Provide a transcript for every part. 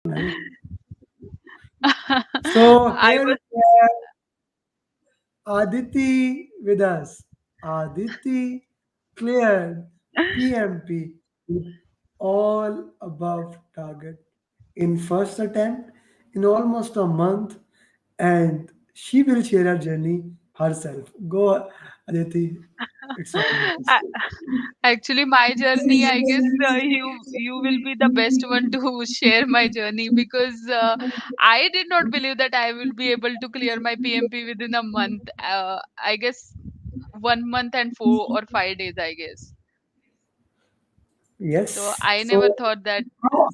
Nice. So I here was. we have Aditi with us. Aditi cleared PMP with all above target in first attempt in almost a month, and she will share her journey herself. Go, Aditi. It's all yours. I- Actually, my journey, I guess you will be the best one to share my journey, because I did not believe that I will be able to clear my PMP within a month. I guess 1 month and 4 or 5 days, I guess. So Yes. I never So thought that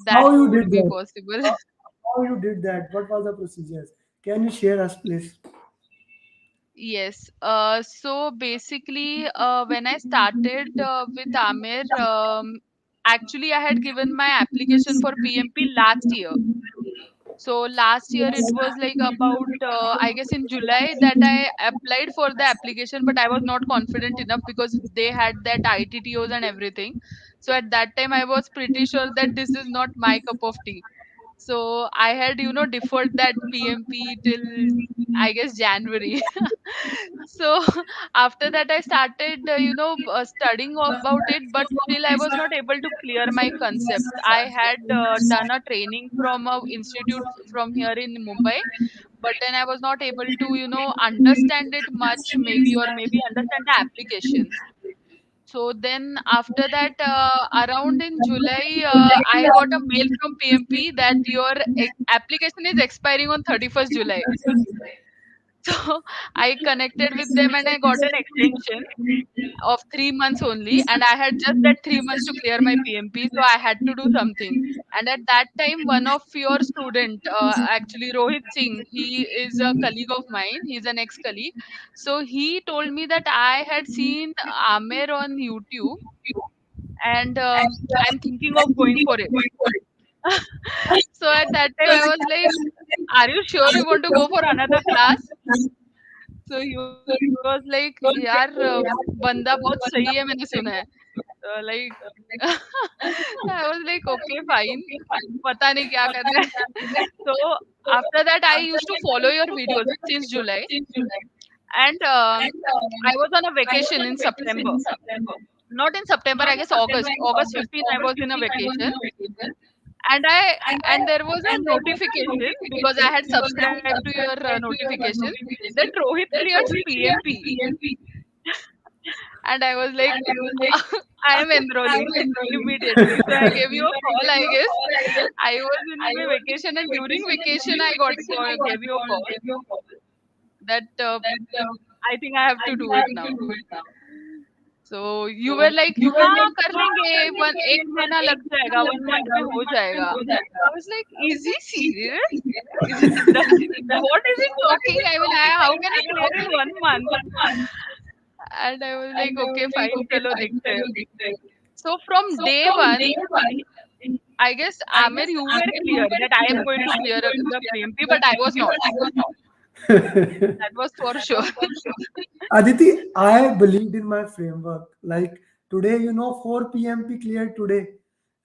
that how you would did be that? possible. How you did that? What was the procedures? Can you share us, please? Yes. So basically, when I started with Amir, actually I had given my application for PMP last year. So last year it was like about I guess in July that I applied for the application, but I was not confident enough because they had that ITTOs and everything. So at that time I was pretty sure that this is not my cup of tea. So I had, deferred that PMP till I guess January. So after that I started, studying about it, but still I was not able to clear my concepts. I had done a training from a institute from here in Mumbai, but then I was not able to, understand it much, maybe, or maybe understand the applications. So then after that, around in July, I got a mail from PMP that your application is expiring on 31st July. So I connected with them and I got an extension of 3 months only, and I had just that 3 months to clear my PMP, so I had to do something. And at that time, one of your student, actually Rohit Singh, he is a colleague of mine. He's an ex-colleague. So he told me that I had seen Amer on YouTube, and I'm thinking of going for it. So at that time, I was like, "Are you sure you want to go for another class?" So he was like, "यार बंदा बहुत सही है मैंने सुना है." Like I was like, "Okay, fine. पता नहीं क्या करना है." So after that, I used to follow your videos since July, and I was on a vacation in September. Not in September, I guess August. August 15th, I was in a vacation, and there was a notification because I had subscribed to your notification that Rohit cleared PMP. And I was like, I am enrolling immediately. So I gave you a call, I guess. I was in my vacation, and during vacation, I gave you a call that I think I have to do it now. So you were like, हाँ कर लेंगे, 1 महीना लग जाएगा, 1 month में हो जाएगा. I was like, is he serious? Is it, what is he talking? I mean, how can I clear in 1 month? And I was like, okay, fine, चलो देखते हैं. So from day one, I guess Amir, you were clear that I am going to clear the PMP, but I was not. That was for sure. Aditi, I believed in my framework. Like today, 4 p.m. cleared today.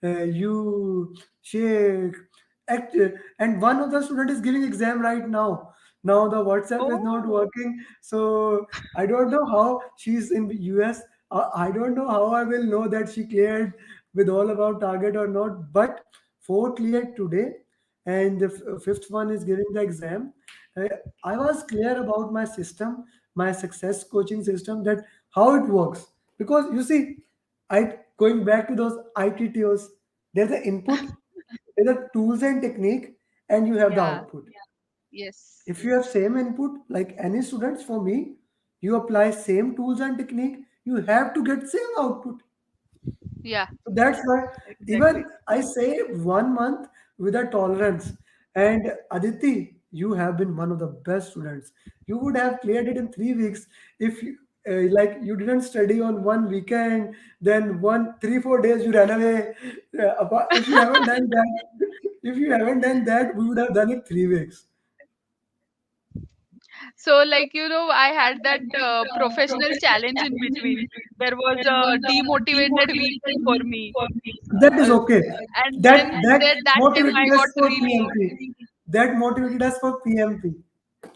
You shake, act, and one of the student is giving exam right now. Now the WhatsApp is not Oh, working, so I don't know how she's in the US. I don't know how I will know that she cleared with all about target or not. But four cleared today, and the fifth one is giving the exam. Uh, I was clear about my system, my success coaching system, that how it works. Because you see, I going back to those ITTOs, there's the input, there's the tools and technique, and you have the yeah, output. yes, If you have same input, like any students, for me, you apply same tools and technique, you have to get same output. yeah, So that's why even exactly. I say 1 month with a tolerance. And Aditi, you have been one of the best students. You would have cleared it in 3 weeks if you, like you didn't study on one weekend, then 3 4 days you ran away. If you haven't done that, if you haven't done that, we would have done it 3 weeks. So, like, I had that professional challenge in between. There was a demotivated week for me. That is Uh, okay. and That then that that time I motivated us got for really. PMP. That motivated us for PMP.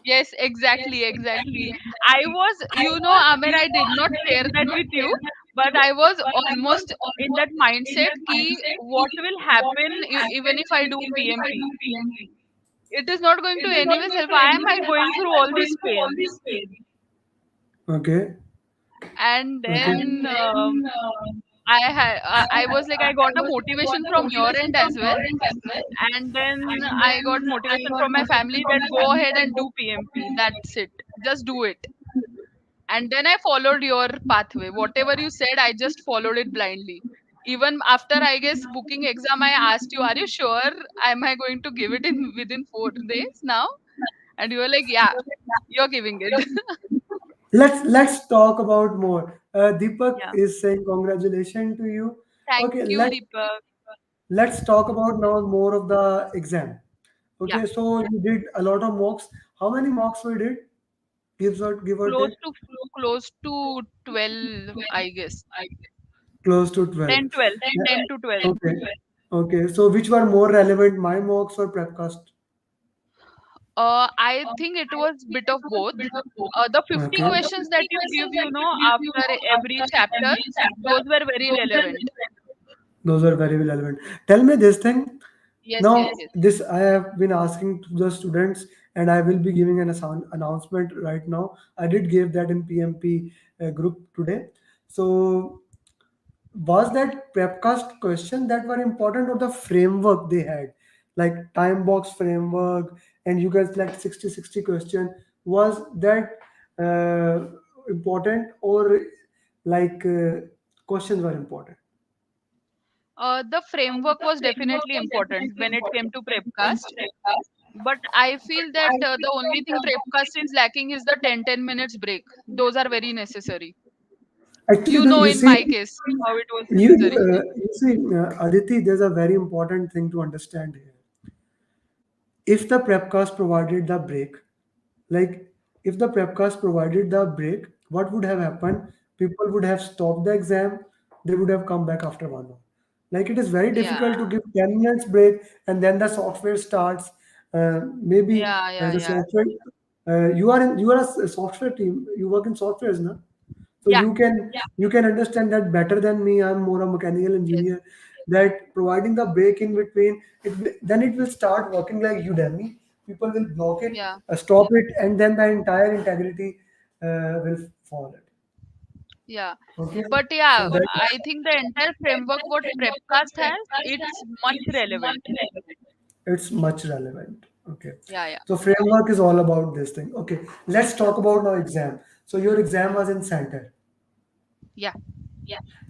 Yes, exactly, exactly. I was, Amer, I did not share that with you, but I was almost in that mindset ki what will happen even if I do PMP? It is not going to anyways help. Why am I going through all this pain? Okay. And Okay. then I was like, I got a motivation from your end as well, and then I got motivation from my family that go ahead and do PMP. That's it. Just do it. And then I followed your pathway. Whatever you said, I just followed it blindly. Even after, I guess, booking exam, I asked you, are you sure? Am I going to give it in within 4 days now? And you were like, yeah, you're giving it. Let's talk about more. Deepak Yeah. is saying congratulations to you. Thank Okay, you, Deepak. let's talk about now more of the exam. Yeah. Okay, so you did a lot of mocks. How many mocks we did? Give or Close take. to close to 12, I guess. Close to 12. 10, 12. Yeah. 10 to 12. Okay. Okay. So which were more relevant, my mocks or prepcast? I think it was bit of both. The 50 Okay. questions that you give, after every chapter, those were very relevant. Those are very relevant. Tell me this thing. Yes, yes, Now, yes. this I have been asking to the students, and I will be giving an announcement right now. I did give that in PMP group today. So was that prepcast question that were important or the framework they had, like time box framework, and you guys select 60 question, was that important, or like questions were important? The framework was definitely important when it came to Prepcast. But I feel that the only thing Prepcast is lacking is the 10-10 minutes break. Those are very necessary. Actually, you In see, my case, how it was necessary. you see, Aditi, there's a very important thing to understand here. If the prepcast provided the break, like if the prepcast provided the break, what would have happened? People would have stopped the exam, they would have come back after 1 hour. Like it is very Yeah, difficult to give 10 minutes break and then the software starts. Maybe yeah, yeah, the yeah, software, you are a software team, you work in softwares, no? So yeah. you can understand that better than me. I'm more a mechanical Yes, engineer. That providing the break in between, then it will start working like Udemy. People will block it, yeah, stop it, and then the entire integrity will fall. yeah. Okay, But so yeah, that I think the entire framework what Prepcast has, it's much relevant. it's much relevant. Okay, Yeah, yeah, so framework is all about this thing. Okay, let's yeah, talk about now exam. So your exam was in center. yeah.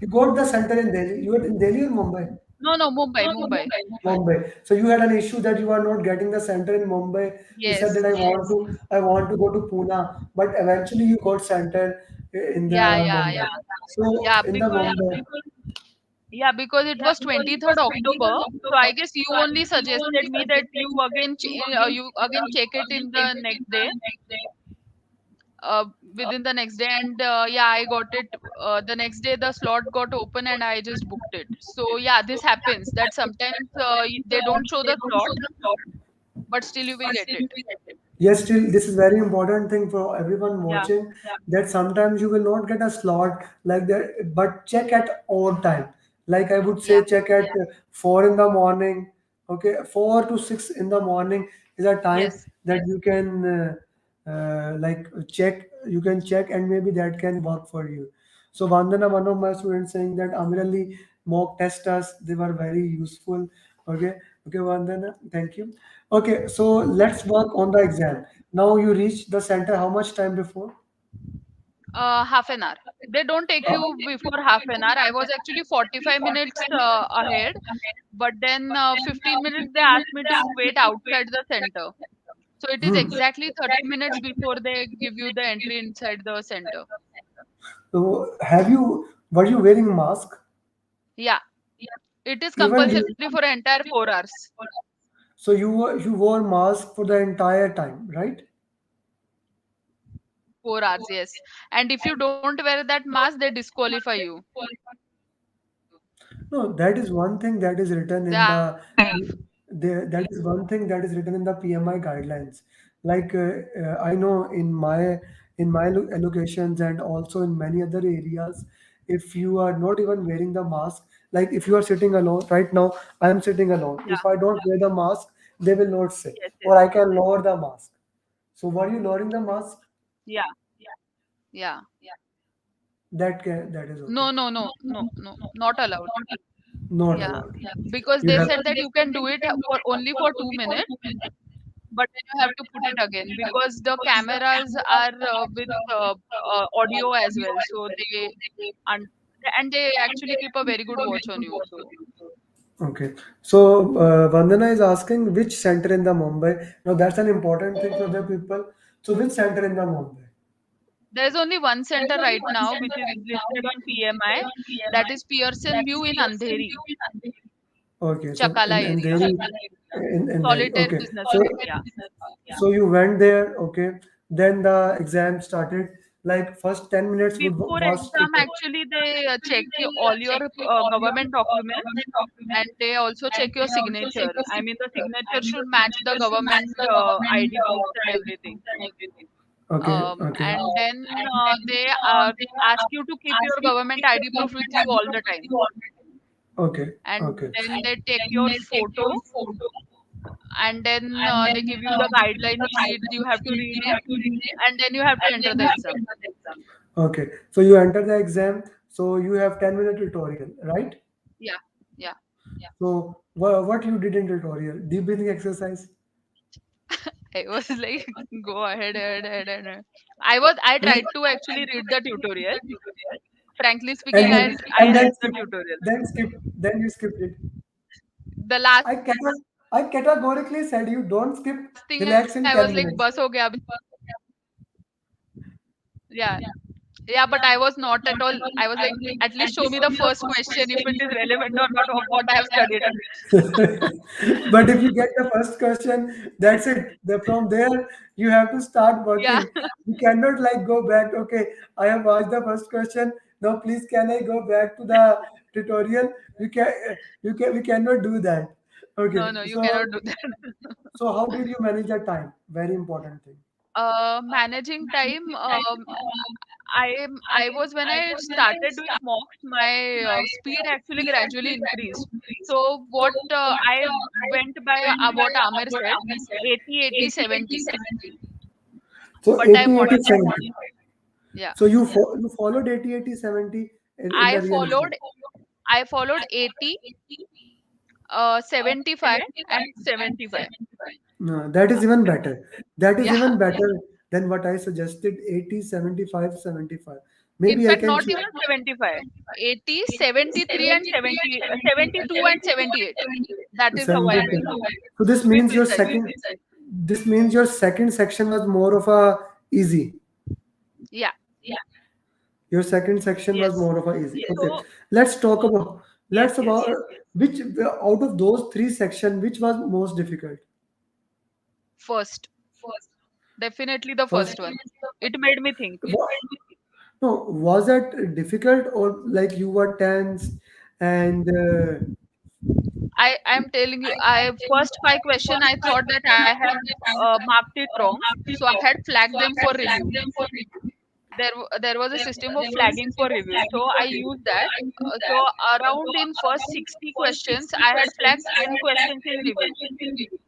You got the center in Delhi. You were in Delhi or Mumbai? No, no, Mumbai, Mumbai. Mumbai. So you had an issue that you are not getting the center in Mumbai. You said Yes, that yes. I want to go to Pune, but eventually you got center in the Yeah, yeah, Mumbai. yeah. So Yeah, in the Mumbai, because it was 23rd October. So I guess you only suggested me that you again check it in the next day, uh, within the next day, and yeah, I got it. The next day the slot got open and I just booked it. So yeah, this happens that sometimes they don't show the slot, but still you will get it. yes, still, this is very important thing for everyone Yeah. watching, that sometimes you will not get a slot like that, but check at odd time. Like I would say, Yeah. check at 4 in the morning. Okay, 4 to 6 in the morning is a time Yes. that you can like check. You can check, and maybe that can work for you. So Vandana, one of my students, saying that Amirali mock test us. They were very useful. Okay, okay, Vandana, thank you. Okay, so let's work on the exam. Now you reach the center how much time before? Half an hour. They don't take you before half an hour. I was actually 45 minutes ahead, but then 15 minutes they asked me to wait outside the center. So it is exactly 30 minutes before they give you the entry inside the center. So were you wearing mask? Yeah, it is Even compulsory for entire 4 hours. so you wore mask for the entire time, right? 4 hours, yes. And if you don't wear that mask, they disqualify you. No, that is one thing that is written They in ask the you to leave. that is one thing that is written in the PMI guidelines. Like I know in my allocations and also in many other areas, if you are not even wearing the mask, like if you are sitting alone right now, I am sitting alone. Yeah. If I don't wear the mask, they will not say, Yes, yes. or I can lower the mask. So were you lowering the mask? Yeah. Yeah. That is okay. No, no, no, no, no, not allowed. Not Yeah. allowed. Because You they have said that you can do it for only for 2 minutes, but then you have to put it again because the cameras are with audio as well. So un- and they actually keep a very good watch on you. So Okay. So Vandana is asking which center in the Mumbai. Now that's an important thing for the people. So which center in the Mumbai? there's only one center right now which is listed on PMI. That is Pearson View in Andheri, Okay. So Chakala in area, Delhi, in Delhi. Solitaire Okay. Business So Park. Yeah. so you went there. Okay. Then the exam started. Like first 10 minutes Before was exam, actually, they check all your government documents, and they also check your signature. I mean, the signature should match the government ID proofs and everything. okay. Okay. And then they ask you to keep your government ID proof with you all the time. Okay. And Okay. then they take your photo, and then they give you the guideline sheet. You have to read it, and then you have to enter the exam. Okay. So you enter the exam. So you have 10-minute tutorial, right? Yeah, yeah. So what you did in tutorial? Deep breathing exercise. I was like, go ahead, ahead, ahead, ahead. I tried to actually read the tutorial. Frankly speaking, and I and read then the skip, tutorial. then you skipped it. The last I categorically said you don't skip. thing I was Relax like, in bus 10 ho gaya. minutes. Yeah, yeah, but I was not at all. I was like, at least show me the first question if it is relevant or not of what I have studied. But if you get the first question, that's it. From there, you have to start Yeah, working. You cannot like go back. Okay, I have asked the first question. Now, please, can I go back to the tutorial? We cannot do that. Okay, no, no, you so cannot do that. so how did you manage the time? Very important thing. Managing time. I was when I started doing mocks, my speed actually gradually increased. So what I went by what Amir said, 80, 80, 70. So But I 80, 80, modified. 70. Yeah, So you followed 80, 80, 70 in I the real exam. followed I followed 80, 75, and 75. No, that is even better. That is Yeah. even better than what I suggested 80, 75, 75. In Maybe I fact, can not choose even 75. 80, 73, and 70, 72 and 78. That is how I 72. went. So To be precise. this means your second section was more of a easy. Yeah. Your second section was Yes. more of a easy. Okay. So, Let's talk about yes, let's yes. about which out of those three sections, which was most difficult? First. Definitely the First, first one. It made me think. no, was that difficult or like you were tense and I'm telling you, I first 5 question I thought that I have marked it wrong. So I had flagged them for review. There was a system of flagging for review. So I used that. So around in first 60 questions, I had flagged 10 questions in review.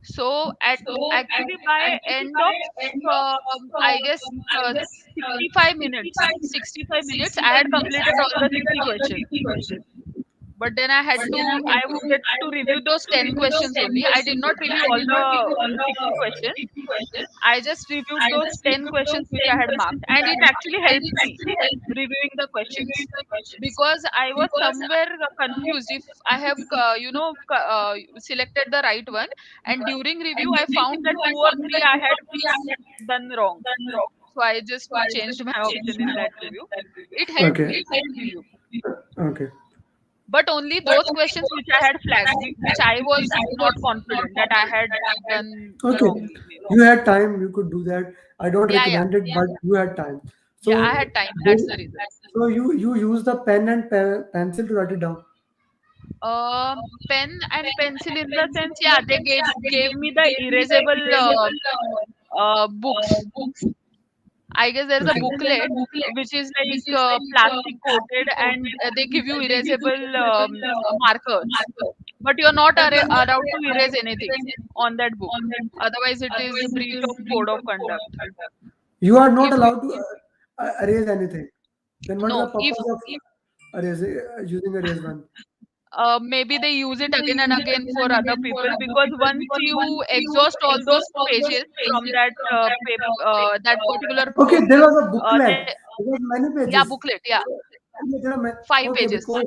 So at actually by end of I guess 65 minutes, I had completed all the 60 questions. But then I wanted to review those 10 questions only. I did not review all the 60 questions. I just reviewed those 10 questions which I had marked, and it actually helped me reviewing the questions because I was somewhere confused if I have, selected the right one. And during review, I found that two or three I had done wrong. So I just changed my option in that review. It helped okay, me review. okay. but only those questions which I had flagged, which I was not confident that I had done Okay, wrongly. Maybe. you had time, you could do that. I don't Yeah, yeah, recommend it, but you had time. yeah. I So, had time. That's the then- reason. so you use the pen and pencil to write it down. Pen and pencil in the sense, yeah, they gave me the erasable books. I guess there's a Okay. booklet which is like plastic coated, and they give you erasable markers. But you're not allowed to erase anything on that book. Otherwise, it is breach of code of conduct. You are not If you, allowed to erase anything. Then what is the no, if purpose of using erase one? maybe they use it again and again for other people, because once you exhaust all those pages from that particular Okay, book, there was a they, booklet. There was many yeah, pages. booklet, yeah, There are 5 okay, pages because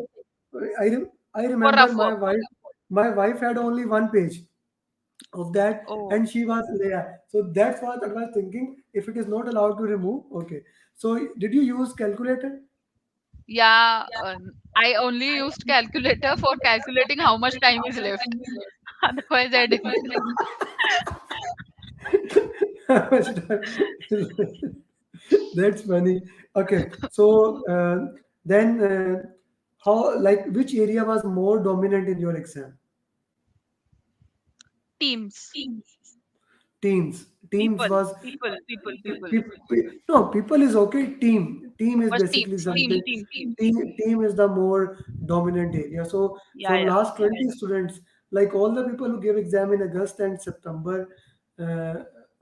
I for remember rough work. my wife had only one page of that, Oh, and she was there. So that's what I was thinking. If it is not allowed to remove, okay. So did you use calculator? yeah. I only used calculator for calculating how much time is left. Otherwise, I didn't. How much time is left? That's funny. Okay, so then how like which area was more dominant in your exam? Teams, Teams people, was people. no, people is okay. Team is Was basically teams, teams, something. teams, teams. Team is the more dominant area. So Yeah, from yeah. last 20 students, like all the people who gave exam in August and September, uh,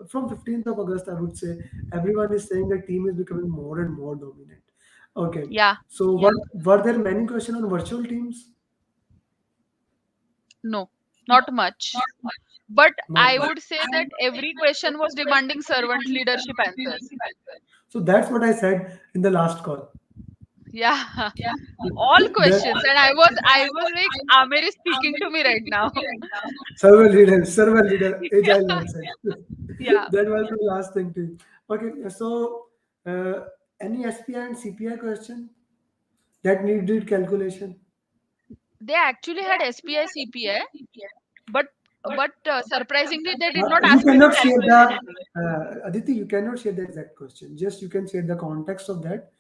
from 15th of August, I would say everyone is saying that team is becoming more and more dominant. Okay, Yeah, so were there many questions on virtual teams? no, not much. But Not I much. would say that every question was demanding servant leadership answers. So that's what I said in the last call. Yeah, all That questions, and I was like, Amir is speaking to me right now. server leader, agile mindset. Yeah, That was the last thing to. Okay, so any SPI and CPI question that needed calculation? they actually had SPI CPI, but surprisingly, they did not You ask me to cannot share calculate the anything. Aditi. You cannot share the exact question. Just you can share the context of that.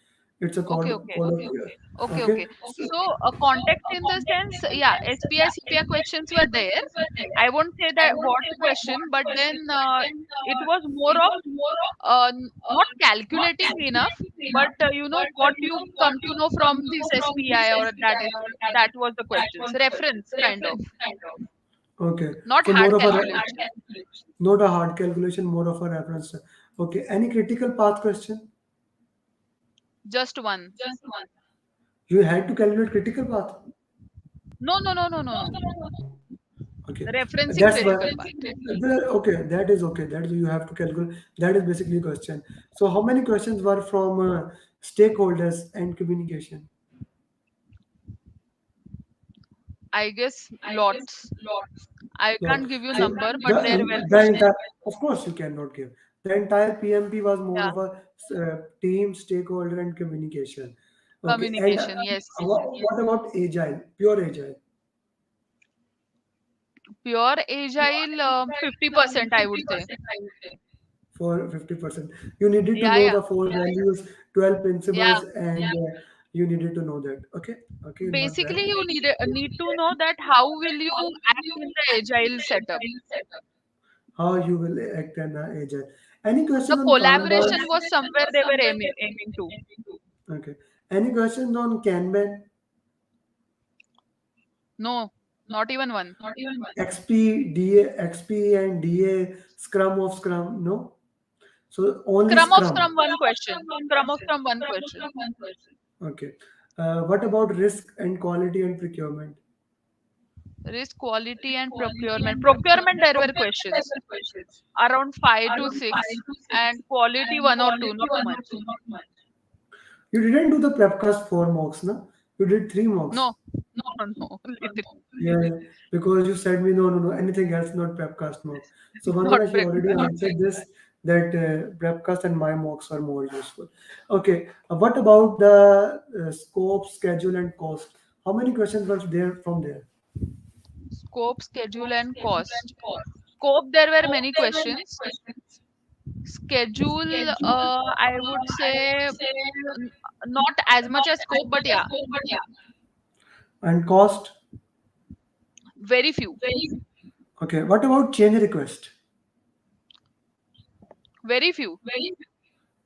It's a Okay, okay. code of Okay. okay. So, context in the sense, yeah, SPI, CPI questions were there. I won't say that what question, but then it was more of not calculating enough, but what you come to know from this SPI, or that was the questions. Reference kind of, Okay. not So more hard of a calculation. not a hard calculation, more of a reference. Okay. Any critical path question? Just one. You had to calculate critical path. No, no, no, no, no, no. Okay, Referencing that's why. critical part. Okay, that is okay. That is you have to calculate. That is basically a question. So, how many questions were from stakeholders and communication? I guess lots. I So, can't give you so number, but there were the questions. entire, of course, you cannot give. The entire PMP was more Yeah, of a team, stakeholder, and communication. Okay, and communication. Yes, what about agile? Pure agile pure agile. 50%, I would say. for 50%. You needed to Yeah, know yeah, the four values, 12 yeah. principles, and you needed to know that. Okay, okay, not bad. Basically, you need to know that how will you act in the agile setup. How you will act in agile. Any The question on Kanban? collaboration was somewhere they were aiming to. Okay. Any questions on Kanban? No, not even one. XP, DA, XP and DA, Scrum of Scrum? No. So only Scrum of Scrum. Scrum, one question. Scrum of Scrum, one question. Okay. What about risk and quality and procurement? Risk, quality, and procurement. Procurement, there were questions around 5 to 6, and quality one or two, not much. You didn't do the prepcast 4 mocks, no? You did 3 mocks. No, no, no, literally Yeah, yeah, because you said me no, anything else, not prepcast mock. So not Vandana, she already practical. answered this that prepcast and my mocks are more useful. Okay, what about the scope, schedule, and cost? How many questions were there from there? Scope, schedule, and cost. Scope, there were many questions. Schedule, I would say not as much as scope, but yeah, And cost? very few, Okay. What about change request? very few.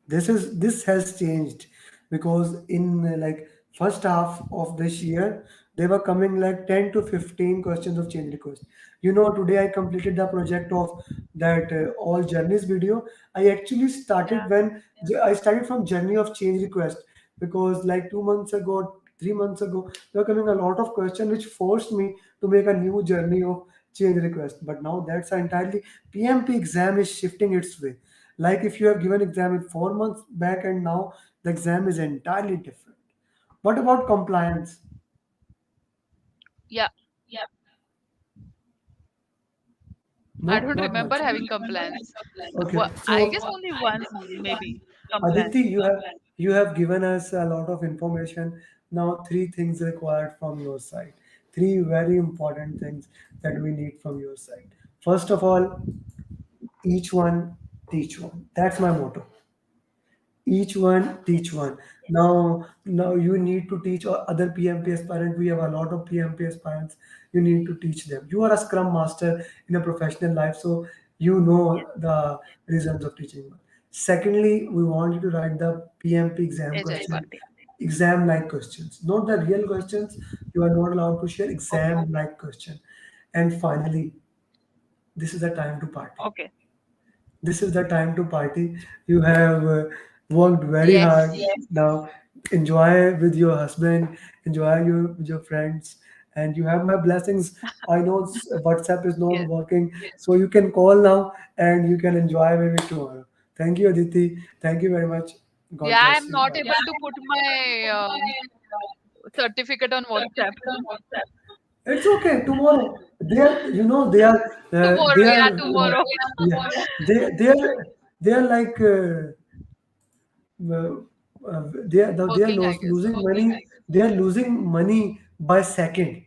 This has changed because in like first half of this year they were coming like 10 to 15 questions of change request. Today I completed the project of that all journeys video. I actually started Yeah. when I started from journey of change request, because like 2 months ago, 3 months ago, there were coming a lot of questions which forced me to make a new journey of change request. But now that's entirely PMP exam is shifting its way. Like if you have given exam in 4 months back and now the exam is entirely different. What about compliance? Yeah, I No, don't not remember much. having compliance. Okay, I so guess only once, maybe Aditi, compliance. you have given us a lot of information. Now, three things required from your side. Three very important things that we need from your side. First of all, each one teach one. That's my motto. Each one teach one. Now you need to teach other PMP aspirant. We have a lot of PMP aspirants. You need to teach them. You are a scrum master in a professional life, so you Yes, know the reasons of teaching one. Secondly, we want you to write the PMP exam Ajay question, Bhatti. exam like questions, not the real questions. You are not allowed to share Okay, exam like question. And finally, this is the time to party. okay. This is the time to party. You have worked very hard. Yes, Now enjoy with your husband, enjoy with your friends, and you have my blessings. I know WhatsApp is not yes. working, so you can call now and you can enjoy maybe tomorrow. Thank you, Aditi. Thank you very much. God Yeah, bless I'm you. not Bye. able to put my certificate on WhatsApp. It's okay. Tomorrow, they Tomorrow, are, yeah, tomorrow. yeah, they are like. Uh, they are Working, I guess. losing money. They are losing money by second.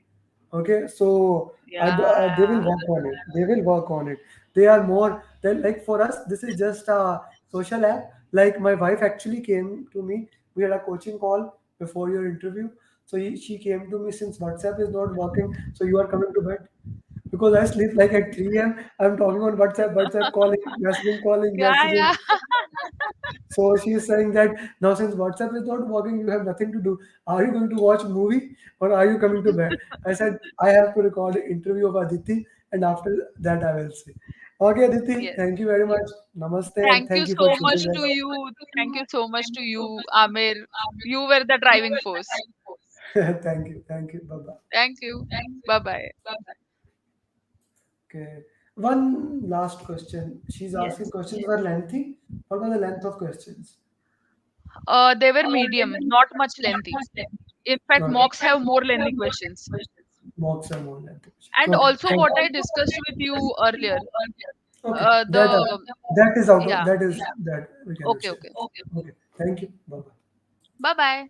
Okay, so they will Yeah, work on it. They will work on it. They are more than like for us. This is just a social app. Like my wife actually came to me. We had a coaching call before your interview. So she came to me, since WhatsApp is not working. So you are coming to bed, because I sleep like at 3 a.m. I'm talking on WhatsApp, calling, yeah, messaging. yeah. So she is saying that now since WhatsApp is not working, you have nothing to do. Are you going to watch movie or are you coming to bed? I said I have to record an interview of Aditi, and after that I will see. Okay, Aditi, Yes. thank you very much. Namaste and Thank you thank you for so much choosing to us. you. Thank you so much to you, Amir. You were the driving force. Thank you. Bye bye. Thank you. Bye bye. Okay. One last question. She's asking Yes. questions were lengthy. What was the length of questions? They were medium, not much lengthy. In fact, Okay. mocks have more lengthy questions. Mocks are more lengthy questions. And Okay. also, Thank what you. I discussed with you earlier, Okay. the That is out of yeah. that is that we can Okay, share. okay. Okay. Thank you. Bye bye. Bye bye.